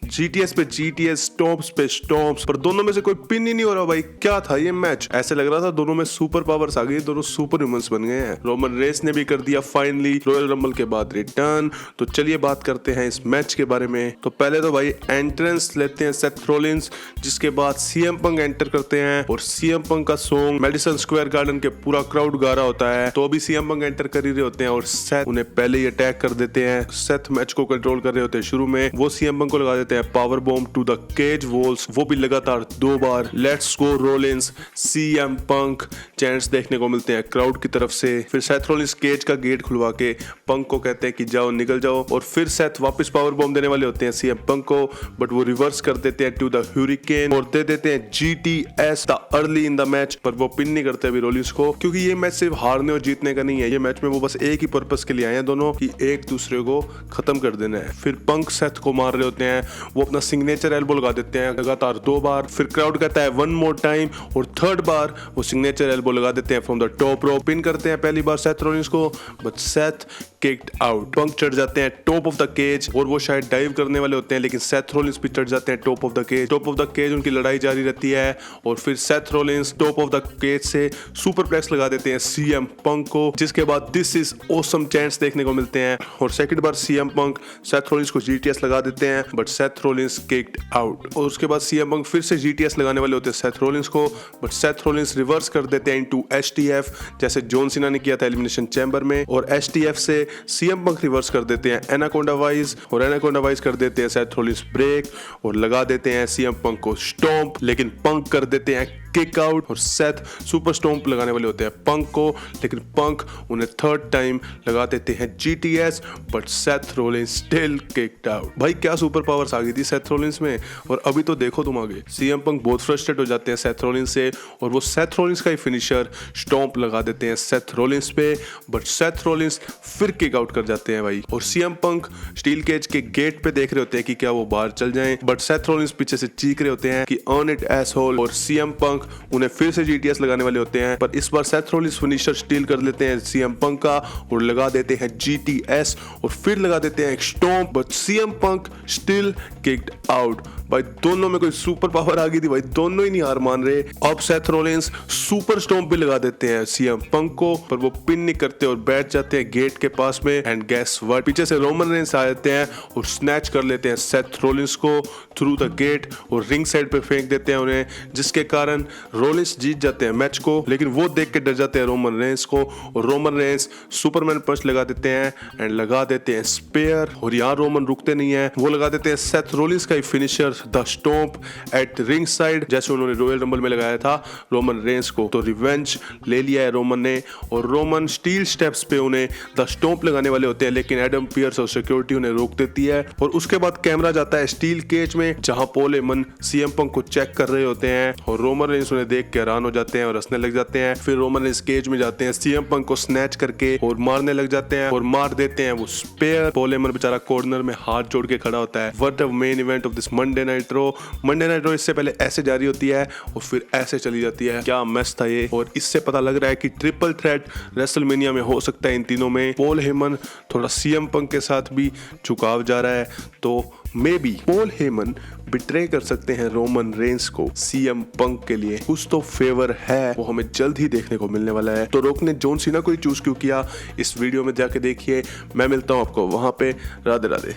GTS पे GTS, स्टॉम्प्स पे स्टॉम्प्स, पर दोनों में से कोई पिन ही नहीं हो रहा भाई। क्या था ये मैच? ऐसे लग रहा था दोनों में सुपर पावर्स आ गई, दोनों सुपर ह्यूमंस बन गए हैं। रोमन रेंस ने भी कर दिया फाइनली रॉयल रंबल के बाद रिटर्न। तो चलिए बात करते हैं इस मैच के बारे में। तो पहले तो भाई एंट्रेंस लेते हैं सेथ रॉलिंस, जिसके बाद सीएम पंक एंटर करते हैं और सीएम पंक का सॉन्ग मेडिसन स्क्वायर गार्डन के पूरा क्राउड गा रहा होता है। तो अभी सीएम पंक एंटर कर ही रहे होते हैं और सेथ उन्हें पहले ही अटैक कर देते हैं। सेथ मैच को कंट्रोल कर रहे होते हैं शुरू में, वो सीएम पंक को लगा देते हैं power bomb to the cage walls, वो भी लगातार 2 बार। Let's go Rollins, CM Punk chants देखने को मिलते हैं क्राउड की तरफ से। फिर सेथ रॉलिंस केज का गेट खुलवा के पंक को कहते हैं कि जाओ निकल जाओ, और फिर सेथ वापस पावर बॉम्ब देने वाले होते हैं सीएम पंक को, बट वो रिवर्स कर देते हैं टू द ह्यूरिकेन और दे देते हैं GTS the early in the match. पर वो पिन नहीं करते अभी रॉलिंस को, क्योंकि ये मैच सिर्फ हारने और जीतने का नहीं है। ये मैच में वो बस एक ही पर्पस के लिए आए हैं दोनों, कि एक दूसरे को खत्म कर देना है। फिर पंक सेथ को मार रहे होते हैं, वो अपना सिग्नेचर एल्बो लगा देते हैं लगातार 2 बार। फिर क्राउड कहता है 1 मोर टाइम, और 3rd बार वो सिग्नेचर एल्बो लगा देते हैं from the top rope. Pin करते हैं पहली बार सेथ रॉलिंस को, बट सेथ किक्ड आउट। पंक चढ़ जाते हैं टॉप ऑफ द केज और वो शायद डाइव करने वाले होते हैं, लेकिन सेथ रॉलिंस भी चढ़ जाते हैं top of the cage. Top of the cage उनकी लड़ाई जारी रहती है और फिर Seth Rollins top of the cage से सुपरप्लेक्स लगा देते हैं सीएम पंक को, जिसके बाद दिस इज ऑसम चैंट्स देखने को मिलते हैं। और सेकंड बार सीएम पंक सेथ रॉलिंस को जीटीएस लगा देते हैं, but Seth Rollins kicked out. और उसके बाद सीएम पंक फिर से जीटीएस लगाने वाले होते हैं सेथ रॉलिंस को, बट सेथ रॉलिंस रिवर्स कर देते हैं इनटू एचटीएफ, जैसे जॉन सीना ने किया था एलिमिनेशन चैम्बर में। और एचटीएफ से सीएम पंक रिवर्स कर देते हैं एनाकोंडा वाइज, और एनाकोंडा वाइज कर देते हैं सेथ रॉलिंस ब्रेक और लगा देते हैं सीएम पंक को स्टॉम्प, लेकिन पंक कर देते हैं किक आउट। और सेथ सुपर स्टॉम्प लगाने वाले होते हैं पंक को, लेकिन पंक उन्हें 3rd टाइम लगा देते हैं GTS, but Seth Rollins still kicked out. भाई क्या सुपर पावर्स आ गई थी सेथ रॉलिंस में। और अभी तो देखो तुम आगे, सीएम पंक बहुत फ्रस्ट्रेट हो जाते हैं सेथ रॉलिंस से, और वो सेथ रॉलिंस का ही फिनिशर स्टॉम्प लगा देते हैं सेथ रॉलिंस पे, बट सेथ रॉलिंस फिर किक आउट कर जाते हैं भाई। और सीएम पंक स्टील केज के गेट पे देख रहे होते हैं कि क्या वो बाहर चल जाएं, बट सेथ रॉलिंस पीछे से चीख रहे होते हैं कि अर्न इट एसहोल। और सीएम पंक उन्हें फिर से जीटीएस लगाने वाले होते हैं, पर इस बार सेथ रॉलिंस फिनिशर स्टील कर लेते हैं सीएम पंक का और लगा देते हैं जीटीएस, और फिर लगा देते हैं एक stomp, but CM Punk still kicked out. भाई दोनों में कोई सुपर पावर आ गई थी भाई, दोनों ही नहीं हार मान रहे। अब सेथ रॉलिंस सुपर स्टॉम्प भी लगा देते हैं सीएम पंक को, पर वो पिन नहीं करते और बैठ जाते हैं गेट के पास में। एंड गेस व्हाट, पीछे से रोमन रेंस आ जाते हैं और स्नैच कर लेते हैं सेथ रॉलिंस को थ्रू द गेट और रिंग साइड पे फेंक देते हैं उन्हें, जिसके कारण रॉलिंस जीत जाते हैं मैच को। लेकिन वो देख के डर जाते हैं रोमन रेंस को, और रोमन रेंस सुपरमैन पंच लगा देते हैं एंड लगा देते हैं स्पेयर। और यहाँ रोमन रुकते नहीं है, वो लगा देते हैं सेथ रॉलिंस का ही finisher the stomp at ring side, जैसे उन्होंने रॉयल रंबल में लगाया था रोमन रेंस को। तो रिवेंज ले लिया है रोमन ने, और रोमन स्टील स्टेप्स पे उन्हें द स्टॉम्प लगाने वाले होते हैं, लेकिन एडम पियर्स और सिक्योरिटी उन्हें रोक देती है। और उसके बाद कैमरा जाता है स्टील केज में, जहां पॉल हेमन सीएम पंक को चेक कर रहे होते हैं, और रोमन रेंस उन्हें देख के हैरान हो जाते हैं और हंसने लग जाते हैं। फिर रोमन रेंस केज में जाते हैं, सीएम पंक को स्नैच करके और मारने लग जाते हैं और मार देते हैं वो स्पेयर। पॉल हेमन बेचारा कॉर्नर में हाथ जोड़ के खड़ा होता है। What the main event of this Monday night raw. Monday night raw इससे पहले ऐसे जारी होती है और फिर ऐसे चली जाती है। क्या मैच था ये। और इससे पता लग रहा है कि ट्रिपल थ्रेट रेसलमेनिया में हो सकता है इन तीनों में। पॉल हेमन थोड़ा सीएम पंक के साथ भी झुकाव जा रहा है, तो may be Paul Heyman betray कर सकते हैं रोमन रेंस को सीएम पंक के लिए। कुछ तो फेवर है, वो हमें जल्द ही देखने को मिलने वाला है। तो रोक ने जॉन सीना को ही चूज क्यों किया, इस वीडियो में जाके देखिए। मैं मिलता हूं आपको वहां पे। राधे राधे।